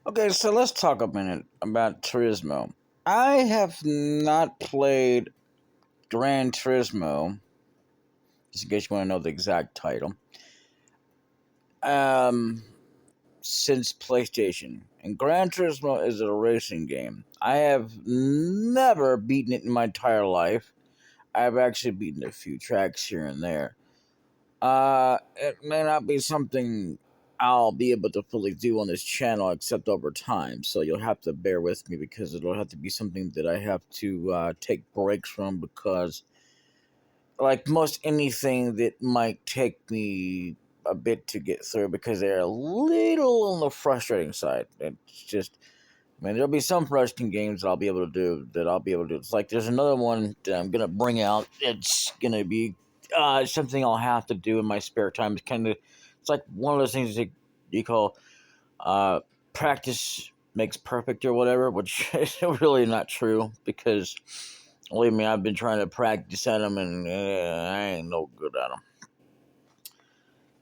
Okay, so let's talk a minute about Turismo. I have not played Gran Turismo, just in case you want to know the exact title, um, since PlayStation. And Gran Turismo is a racing game. I have never beaten it in my entire life. I've actually beaten a few tracks here and there. It may not be something I'll be able to fully do on this channel except over time. So you'll have to bear with me because it'll have to be something that I have to take breaks from because, like most anything that might take me a bit to get through because they're a little on the frustrating side. It's just, I mean, there'll be some frustrating games that I'll be able to do that I'll be able to do. It's like there's another one that I'm gonna bring out. It's gonna be something I'll have to do in my spare time. It's like one of those things that you call uh, practice makes perfect or whatever, which is really not true because believe me, I've been trying to practice at them and I ain't no good at them.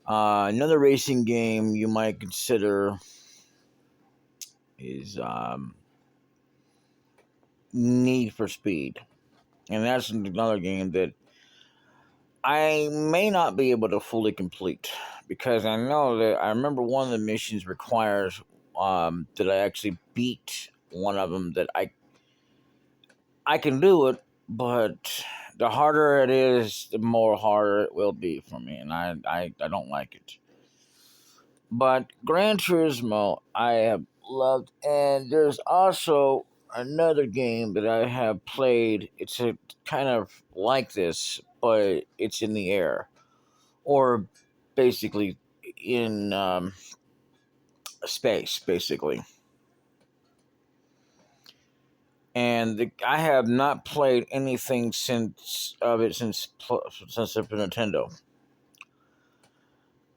Another racing game you might consider is Need for Speed. And that's another game that I may not be able to fully complete because I know that I remember one of the missions requires that I actually beat one of them that I can do it, but the harder it is, the more harder it will be for me, and I don't like it. But Gran Turismo I have loved, and there's also another game that I have played. It's a kind of like this, but it's in the air, or basically in space, basically. And I have not played anything since Super Nintendo.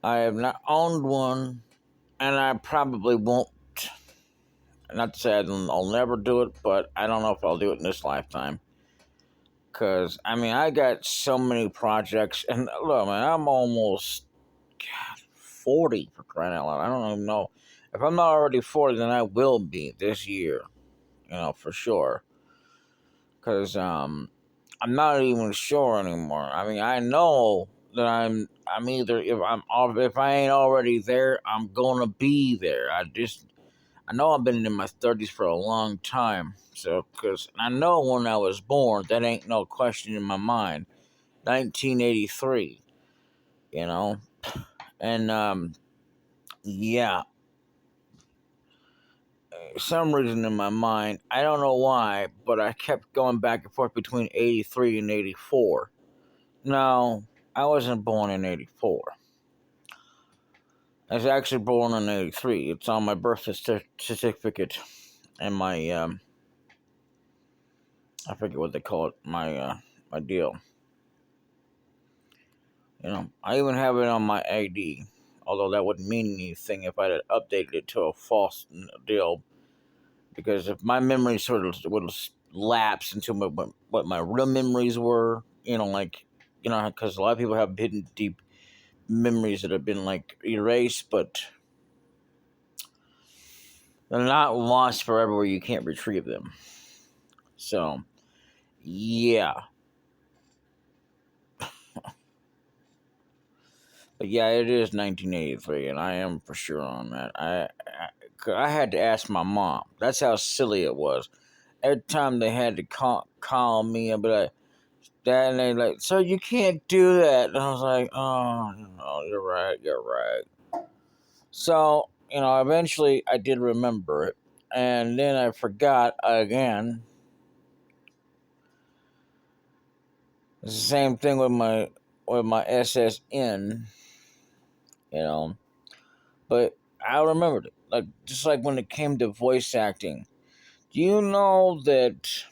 I have not owned one, and I probably won't. Not to say I'll never do it, but I don't know if I'll do it in this lifetime. Cause I mean, I got so many projects, and look, man, I'm almost 40 for crying out loud. I don't even know if I'm not already 40, then I will be this year. For sure. Cause I'm not even sure anymore. I mean, I know that I'm either if I ain't already there, I'm gonna be there. I know I've been in my 30s for a long time. So, because I know when I was born, that ain't no question in my mind. 1983, you know? And, yeah, some reason in my mind, I don't know why, but I kept going back and forth between 83 and 84. No, I wasn't born in 84. I was actually born in 83. It's on my birth certificate and my, I forget what they call it, my deal. I even have it on my ID, although that wouldn't mean anything if I had updated it to a false deal. Because if my memory sort of would lapse into what my real memories were, because a lot of people have hidden deep memories that have been like erased, but they're not lost forever where you can't retrieve them. So, yeah. But yeah, it is 1983, and I am for sure on that. I had to ask my mom. That's how silly it was. Every time they had to call me and be like, Dad, and they like, so you can't do that. And I was like, oh, no, you're right. So, eventually I did remember it. And then I forgot again. It's the same thing with my SSN, you know. But I remembered it. Like just like when it came to voice acting. Do you know that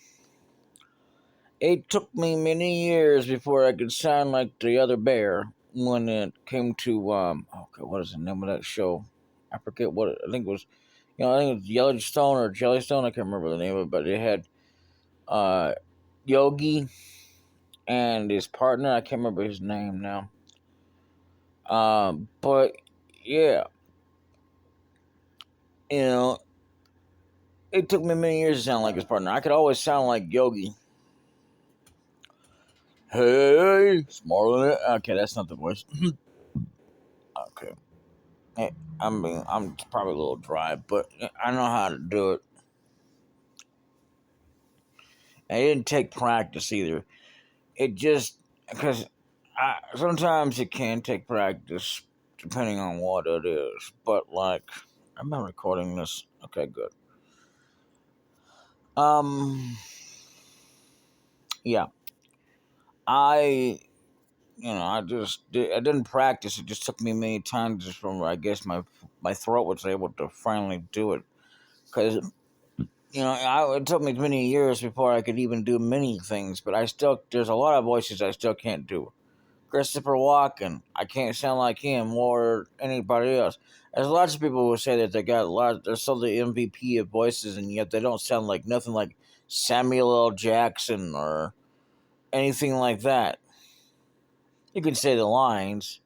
it took me many years before I could sound like the other bear when it came to okay, what is the name of that show? I forget I think it was I think it was Yellowstone or Jellystone, I can't remember the name of it, but it had uh Yogi and his partner, I can't remember his name now. But yeah, you know, it took me many years to sound like his partner. I could always sound like Yogi. Hey, smaller than it. Okay, that's not the voice. Okay. Hey, I'm probably a little dry, but I know how to do it. And it didn't take practice either. It just because sometimes it can take practice depending on what it is. But like, I'm not recording this. Okay, good. Um, yeah, I I didn't practice. It just took me many times just from I guess my throat was able to finally do it because it took me many years before I could even do many things. But I still there's a lot of voices I still can't do. Christopher Walken, I can't sound like him or anybody else. There's lots of people who say that they got a lot. They're still the MVP of voices, and yet they don't sound like nothing like Samuel L. Jackson or anything like that. You can say the lines,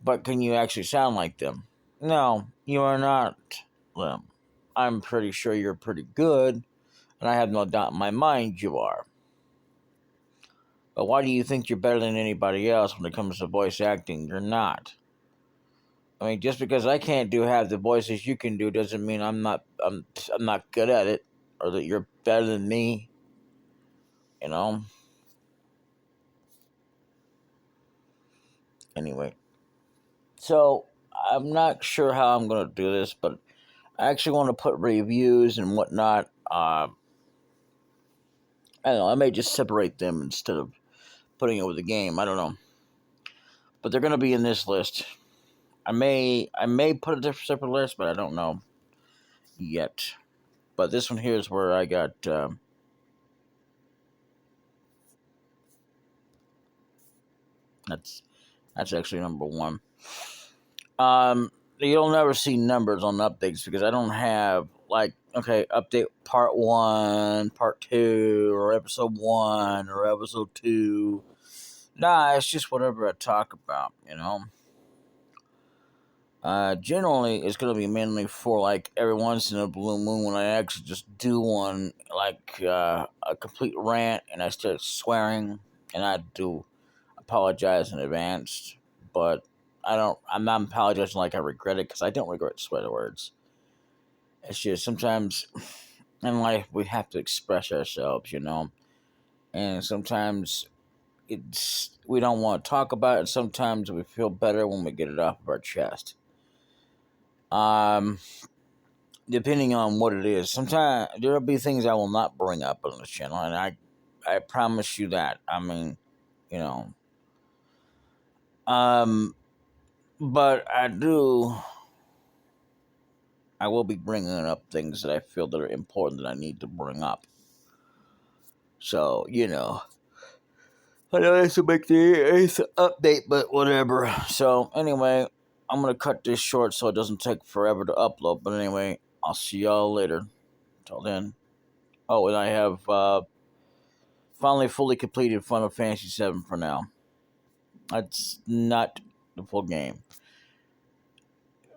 but can you actually sound like them? No, you are not them. I'm pretty sure you're pretty good, and I have no doubt in my mind you are. But why do you think you're better than anybody else when it comes to voice acting? You're not. I mean, just because I can't do half the voices you can do doesn't mean I'm not good at it, or that you're better than me. You know. Anyway, so I'm not sure how I'm gonna do this, but I actually want to put reviews and whatnot. I don't know. I may just separate them instead of putting it with the game. I don't know, but they're gonna be in this list. I may put a different separate list, but I don't know yet. But this one here is where I got. That's that's actually number one. Um, you'll never see numbers on updates because I don't have like okay update part one, part two, or episode one or episode two. Nah, it's just whatever I talk about. Generally, it's gonna be mainly for like every once in a blue moon when I actually just do one like a complete rant and I start swearing and I do apologize in advance, but I'm not apologizing like I regret it because I don't regret swear words. It's just sometimes in life we have to express ourselves, and sometimes it's we don't want to talk about it. And sometimes we feel better when we get it off of our chest. Um, Depending on what it is, sometimes there'll be things I will not bring up on the channel, and I promise you that. I mean, you know, um, but I will be bringing up things that I feel that are important that I need to bring up. So, I know this will make the eighth update, but whatever. So, anyway, I'm going to cut this short so it doesn't take forever to upload. But anyway, I'll see y'all later. Till then. Oh, and I have finally fully completed Final Fantasy VII for now. That's not the full game.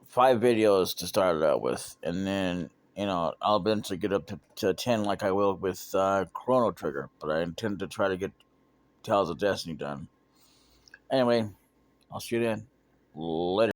5 videos to start it out with, and then I'll eventually get up to 10 like I will with Chrono Trigger, but I intend to try to get Tales of Destiny done. Anyway, I'll see you then. Later.